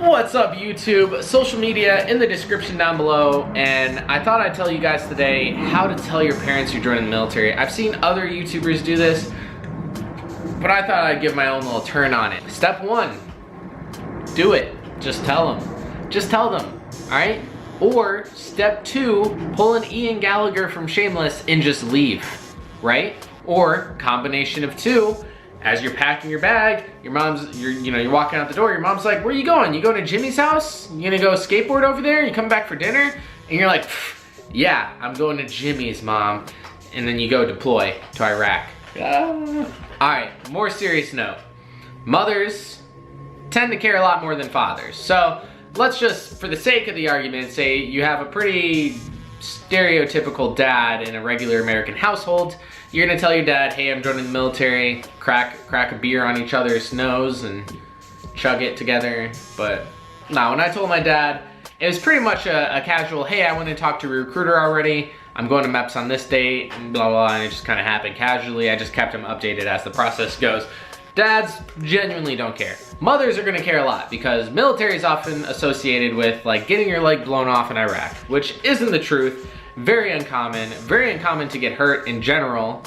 What's up, YouTube? Social media in the description down below, and I thought I'd tell you guys today how to tell your parents you're joining the military. I've seen other YouTubers do this, but I thought I'd give my own little turn on it. Step one, do it. Just tell them. Just tell them, all right? Or step two, pull an Ian Gallagher from Shameless and just leave, right? Or combination of two. As you're packing your bag, your mom's, you're walking out the door, your mom's like, where are you going? You going to Jimmy's house? You gonna go skateboard over there? You coming back for dinner? And you're like, yeah, I'm going to Jimmy's, Mom. And then you go deploy to Iraq. All right, more serious note. Mothers tend to care a lot more than fathers. So let's just, for the sake of the argument, say you have a pretty stereotypical dad in a regular American household. You're gonna tell your dad, hey, I'm joining the military, crack a beer on each other's nose and chug it together. But no, when I told my dad, it was pretty much a casual, hey, I went to talk to a recruiter already, I'm going to MEPS on this date, and blah, blah, blah, and it just kind of happened casually. I just kept him updated as the process goes. Dads genuinely don't care. Mothers are gonna care a lot because military is often associated with like getting your leg blown off in Iraq, which isn't the truth. Very uncommon to get hurt in general,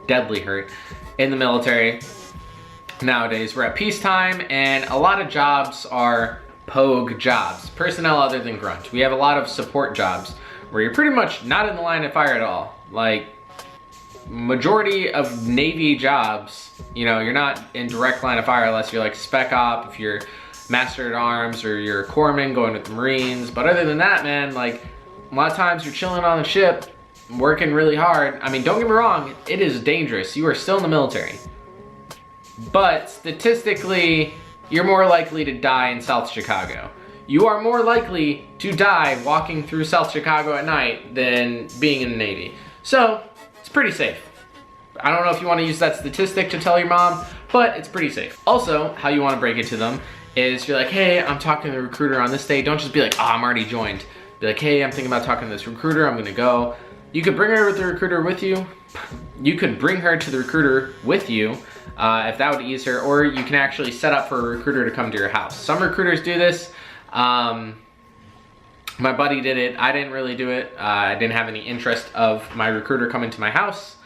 deadly hurt in the military. Nowadays, we're at peacetime and a lot of jobs are POG jobs, personnel other than grunt. We have a lot of support jobs where you're pretty much not in the line of fire at all. Like, majority of Navy jobs, you're not in direct line of fire unless you're like spec op, if you're master at arms, or you're a corpsman going with the Marines. But other than that, man, like, a lot of times you're chilling on the ship, working really hard. I mean, don't get me wrong, it is dangerous. You are still in the military. But statistically, you're more likely to die in South Chicago. You are more likely to die walking through South Chicago at night than being in the Navy. So, it's pretty safe. I don't know if you want to use that statistic to tell your mom, but it's pretty safe. Also, how you want to break it to them is you're like, hey, I'm talking to the recruiter on this day. Don't just be like, oh, I'm already joined. Be like, hey, I'm thinking about talking to this recruiter, I'm gonna go. You could bring her with the recruiter with you. You could bring her to the recruiter with you if that would ease her, or you can actually set up for a recruiter to come to your house. Some recruiters do this. My buddy did it, I didn't really do it. I didn't have any interest of my recruiter coming to my house.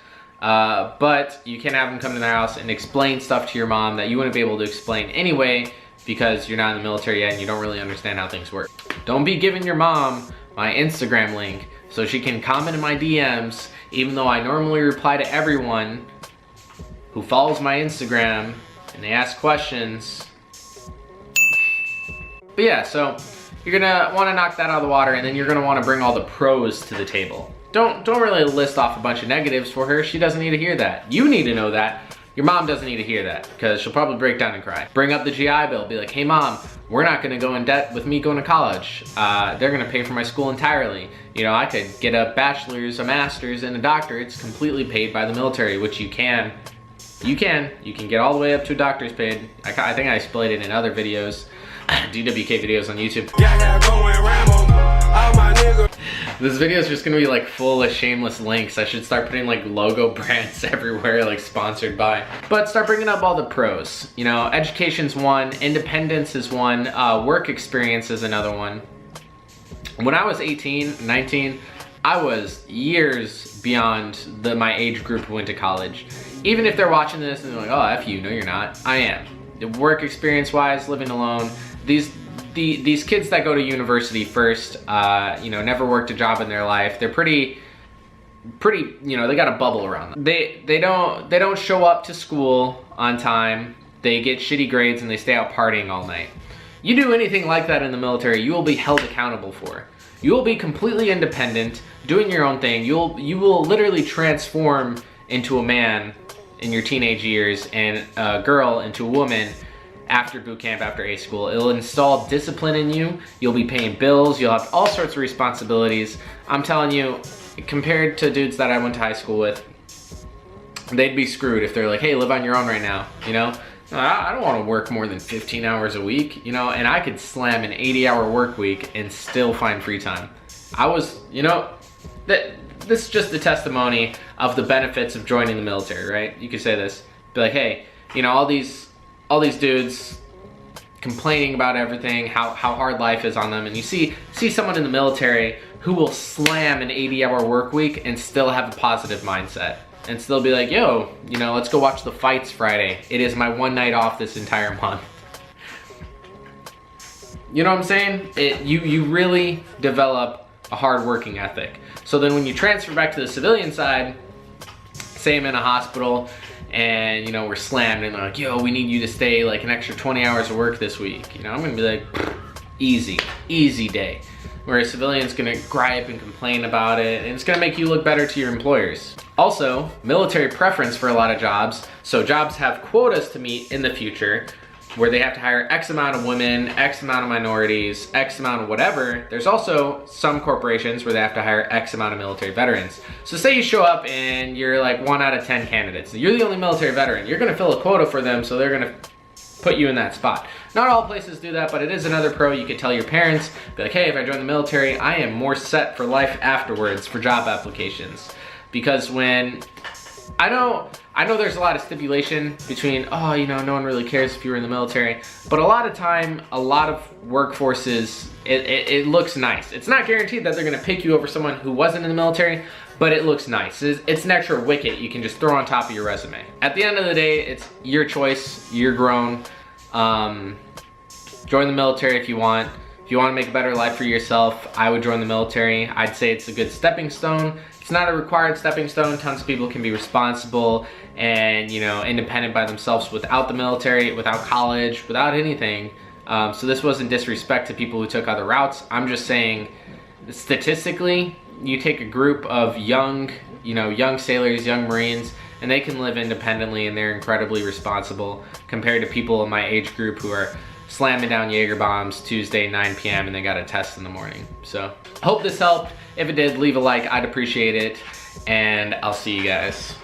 But you can have them come to their house and explain stuff to your mom that you wouldn't be able to explain anyway because you're not in the military yet and you don't really understand how things work. Don't be giving your mom my Instagram link so she can comment in my DMs, even though I normally reply to everyone who follows my Instagram and they ask questions. But yeah, so you're gonna wanna knock that out of the water, and then you're gonna wanna bring all the pros to the table. Don't really list off a bunch of negatives for her. She doesn't need to hear that. You need to know that. Your mom doesn't need to hear that because she'll probably break down and cry. Bring up the GI Bill. Be like, hey mom, we're not gonna go in debt with me going to college. They're gonna pay for my school entirely. I could get a bachelor's, a master's, and a doctorate. It's completely paid by the military, which you can. You can get all the way up to a doctor's paid. I think I explained it in other videos. DwkVideos on YouTube. This video is just gonna be like full of shameless links. I should start putting like logo brands everywhere, like sponsored by. But start bringing up all the pros. Education's one, independence is one, work experience is another one. When I was 18, 19, I was years beyond my age group who went to college. Even if they're watching this and they're like, oh, F you, no you're not. I am. Work experience wise, living alone, these kids that go to university first, never worked a job in their life, they're pretty, they got a bubble around them. They don't show up to school on time, they get shitty grades and they stay out partying all night. You do anything like that in the military, you will be held accountable for. You will be completely independent, doing your own thing. You will literally transform into a man in your teenage years and a girl into a woman after boot camp, after A school. It'll install discipline in you. You'll be paying bills. You'll have all sorts of responsibilities. I'm telling you, compared to dudes that I went to high school with, they'd be screwed if they're like, hey, live on your own right now, I don't want to work more than 15 hours a week, and I could slam an 80-hour work week and still find free time. This is just a testimony of the benefits of joining the military, right? You could say this, be like, hey, all these dudes complaining about everything, how hard life is on them, and you see someone in the military who will slam an 80-hour work week and still have a positive mindset and still be like, yo, you know, let's go watch the fights Friday. It is my one night off this entire month. You know what I'm saying? You really develop a hard working ethic. So then when you transfer back to the civilian side, say I'm in a hospital and, you know, we're slammed and they're like, yo, we need you to stay like an extra 20 hours of work this week. You know, I'm gonna be like, easy day. Where a civilian's gonna gripe and complain about it, and it's gonna make you look better to your employers. Also, military preference for a lot of jobs. So jobs have quotas to meet in the future where they have to hire X amount of women, X amount of minorities, X amount of whatever. There's also some corporations where they have to hire X amount of military veterans. So say you show up and you're like 1 out of 10 candidates. You're the only military veteran. You're gonna fill a quota for them, so they're gonna put you in that spot. Not all places do that, but it is another pro. You could tell your parents, be like, hey, if I join the military, I am more set for life afterwards for job applications. Because when, I know there's a lot of stipulation between, oh, you know, no one really cares if you were in the military, but a lot of time, a lot of workforces, it looks nice. It's not guaranteed that they're gonna pick you over someone who wasn't in the military, but it looks nice. It's an extra wicket you can just throw on top of your resume. At the end of the day, it's your choice, you're grown. Join the military if you want. If you want to make a better life for yourself, I would join the military. I'd say it's a good stepping stone. It's not a required stepping stone. Tons of people can be responsible and, you know, independent by themselves without the military, without college, without anything. So this wasn't disrespect to people who took other routes. I'm just saying, statistically, you take a group of young sailors, young Marines, and they can live independently and they're incredibly responsible compared to people in my age group who are slamming down Jaeger bombs Tuesday 9 p.m. and they got a test in the morning. So I hope this helped. If it did, leave a like, I'd appreciate it, and I'll see you guys.